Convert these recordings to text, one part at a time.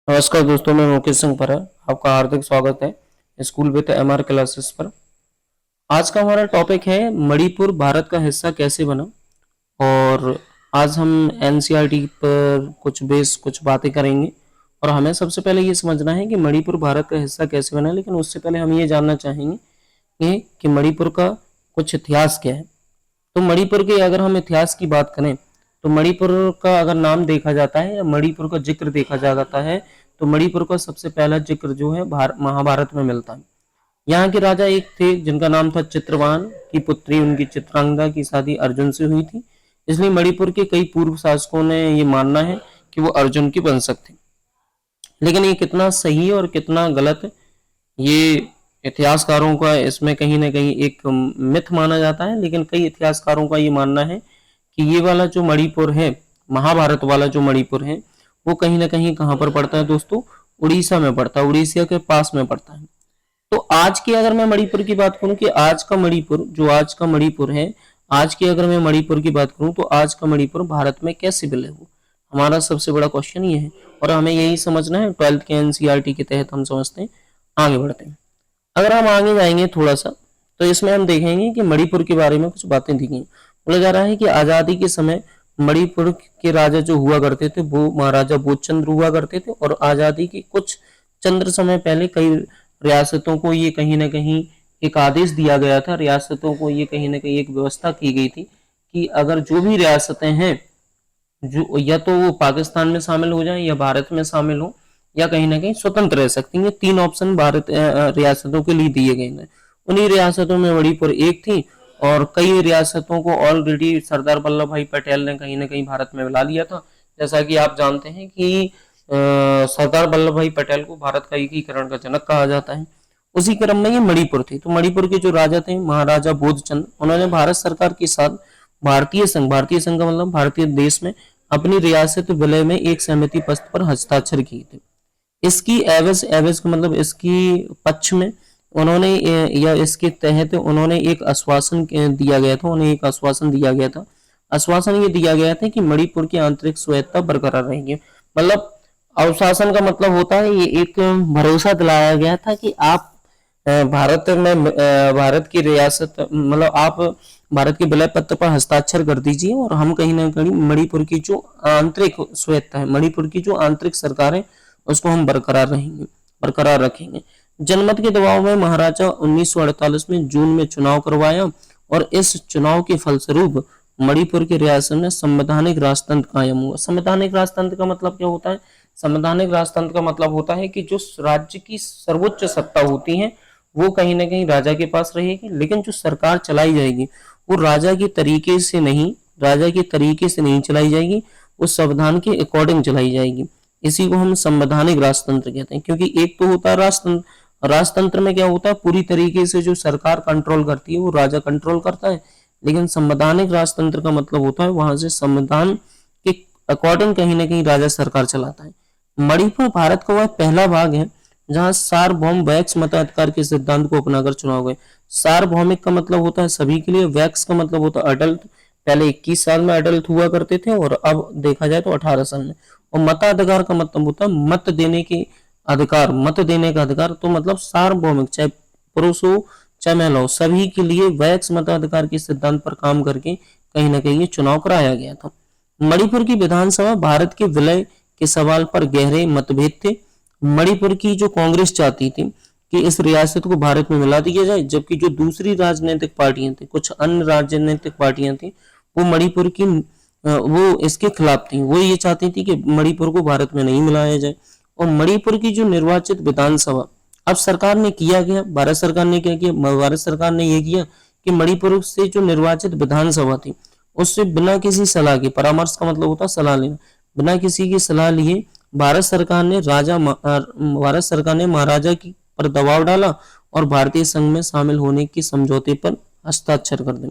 नमस्कार दोस्तों, मैं मुकेश सिंह पर आपका हार्दिक स्वागत है स्कूल विद एमआर क्लासेस पर। आज का हमारा टॉपिक है मणिपुर भारत का हिस्सा कैसे बना। और आज हम एनसीईआरटी पर कुछ बातें करेंगे। और हमें सबसे पहले ये समझना है कि मणिपुर भारत का हिस्सा कैसे बना, लेकिन उससे पहले हम ये जानना चाहेंगे कि मणिपुर का कुछ इतिहास क्या है। तो मणिपुर के अगर हम इतिहास की बात करें तो मणिपुर का अगर नाम देखा जाता है या मणिपुर का जिक्र देखा जाता है तो मणिपुर का सबसे पहला जिक्र जो है महाभारत में मिलता है। यहाँ के राजा एक थे जिनका नाम था चित्रवान की पुत्री उनकी चित्रांगदा की शादी अर्जुन से हुई थी। इसलिए मणिपुर के कई पूर्व शासकों ने ये मानना है कि वो अर्जुन की वंशक थे। लेकिन ये कितना सही और कितना गलत है, ये इतिहासकारों का इसमें कहीं ना कहीं एक मिथ माना जाता है। लेकिन कई इतिहासकारों का ये मानना है कि ये वाला जो मणिपुर है, महाभारत वाला जो मणिपुर है, वो कहीं ना कहीं कहाँ पर पड़ता है दोस्तों, उड़ीसा में पड़ता है, उड़ीसा के पास में पड़ता है। तो आज की अगर मैं मणिपुर की बात करूं कि आज का मणिपुर जो आज का मणिपुर है, आज की अगर मैं मणिपुर की बात करूं तो आज का मणिपुर भारत में कैसे विलय हुआ, हमारा सबसे बड़ा क्वेश्चन ये है। और हमें यही समझना है, 12th के एनसीईआरटी के तहत हम समझते हैं। आगे बढ़ते हैं। अगर हम आगे जाएंगे थोड़ा सा तो इसमें हम देखेंगे कि मणिपुर के बारे में कुछ बातें दी गई। बोला जा रहा है कि आजादी के समय मणिपुर के राजा जो हुआ करते थे वो महाराजा बोधचंद्र हुआ करते थे। और आजादी के कुछ चंद्र समय पहले कई रियासतों को ये कहीं ना कहीं एक आदेश दिया गया था, रियासतों को ये कहीं ना कहीं एक व्यवस्था की गई थी कि अगर जो भी रियासतें हैं जो या तो वो पाकिस्तान में शामिल हो जाएं या भारत में शामिल हो या कहीं ना कहीं स्वतंत्र रह सकती हैं। तीन ऑप्शन भारत रियासतों के लिए दिए गए हैं। उन्हीं रियासतों में मणिपुर एक थी और कई रियासतों को ऑलरेडी सरदार वल्लभ भाई पटेल ने कहीं ना कहीं भारत में मिला लिया था। जैसा कि आप जानते हैं कि सरदार वल्लभ भाई पटेल को भारत का एकीकरण का जनक कहा जाता है। उसी क्रम में ये मणिपुर थी। तो मणिपुर के जो राजा थे महाराजा बोधचंद, उन्होंने भारत सरकार के साथ भारतीय संघ का मतलब भारतीय देश में अपनी रियासत विलय में एक सहमति पत्र पर हस्ताक्षर किए थे। इसकी एवज एवज का मतलब इसकी पक्ष में उन्होंने या इसके तहत उन्होंने एक आश्वासन दिया गया था, उन्हें एक आश्वासन दिया गया था। आश्वासन ये दिया गया था कि मणिपुर की आंतरिक स्वायत्तता बरकरार रहेगी। मतलब आश्वासन का मतलब होता है ये एक भरोसा दिलाया गया था कि आप भारत में भारत की रियासत मतलब आप भारत के विलय पत्र पर हस्ताक्षर कर दीजिए और हम कहीं ना कहीं मणिपुर की जो आंतरिक स्वायत्तता है, मणिपुर की जो आंतरिक सरकार है, उसको हम बरकरार रखेंगे। जनमत के दबाव में महाराजा 1948 में जून में चुनाव करवाया और इस चुनाव के फलस्वरूप मणिपुर की रियासत में संवैधानिक राजतंत्र कायम हुआ। संवैधानिक राजतंत्र का मतलब क्या होता है? संवैधानिक राजतंत्र का मतलब होता है कि जो राज्य की सर्वोच्च सत्ता होती है वो कहीं ना कहीं राजा के पास रहेगी, लेकिन जो सरकार चलाई जाएगी वो राजा के तरीके से नहीं चलाई जाएगी, वो संविधान के अकॉर्डिंग चलाई जाएगी। इसी को हम संवैधानिक राजतंत्र कहते हैं। क्योंकि एक तो होता है राजतंत्र, राजतंत्र में क्या होता है, पूरी तरीके से जो सरकार कंट्रोल करती है वो राजा कंट्रोल करता है। लेकिन संवैधानिक राजतंत्र का मतलब होता है वहां से संविधान के अकॉर्डिंग कहीं ना कहीं राजा सरकार चलाता है। मणिपुर भारत का वह पहला भाग है जहां सार्वभौम वैक्स मताधिकार के सिद्धांत को अपनाकर चुनाव हुए। सार्वभौमिक का मतलब होता है सभी के लिए, वैक्स का मतलब होता है अडल्ट। पहले 21 साल में अडल्ट हुआ करते थे और अब देखा जाए तो 18 साल में। और मताधिकार का मतलब होता है मत देने के अधिकार, मत देने का अधिकार। तो मतलब सार्वभौमिक, चाहे पुरुष हो चाहे महिला हो, सभी के लिए वैक्स मताधिकार के सिद्धांत पर काम करके कहीं ना कहीं ये चुनाव कराया गया था। मणिपुर की विधानसभा भारत के विलय के सवाल पर गहरे मतभेद थे। मणिपुर की जो कांग्रेस चाहती थी कि इस रियासत को भारत में मिला दिया जाए, जबकि जो दूसरी राजनीतिक पार्टियां थी, कुछ अन्य राजनीतिक पार्टियां थी, वो मणिपुर की वो इसके खिलाफ थी। वो ये चाहती थी कि मणिपुर को भारत में नहीं मिलाया जाए। और मणिपुर की जो निर्वाचित विधानसभा अब सरकार ने किया गया, भारत सरकार ने क्या किया, भारत सरकार ने ये किया कि मणिपुर से जो निर्वाचित विधानसभा थी उससे बिना किसी सलाह के, परामर्श का मतलब होता है सलाह लेना, बिना किसी की सलाह लिए भारत सरकार ने महाराजा की पर दबाव डाला और भारतीय संघ में शामिल होने के समझौते पर हस्ताक्षर कर दिए।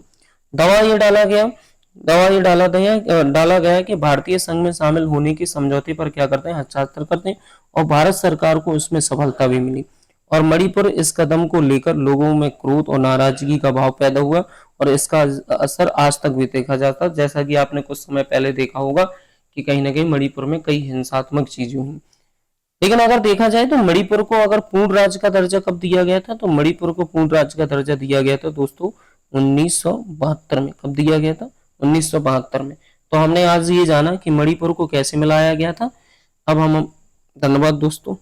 दवा ये डाला गया दवा ये डाला गया कि भारतीय संघ में शामिल होने के समझौते पर क्या करते हैं, हस्ताक्षर करते हैं। और भारत सरकार को इसमें सफलता भी मिली। और मणिपुर इस कदम को लेकर लोगों में क्रोध और नाराजगी का भाव पैदा हुआ और इसका असर आज तक भी देखा जाता है। जैसा कि आपने कुछ समय पहले देखा होगा कि कहीं ना कहीं मणिपुर में कई हिंसात्मक चीजें हुई। लेकिन अगर देखा जाए तो मणिपुर को अगर पूर्ण राज्य का दर्जा कब दिया गया था, तो मणिपुर को पूर्ण राज्य का दर्जा दिया गया था दोस्तों 1972 में। कब दिया गया था? 1972 में। तो हमने आज ये जाना कि मणिपुर को कैसे मिलाया गया था। अब हम धन्यवाद दोस्तों।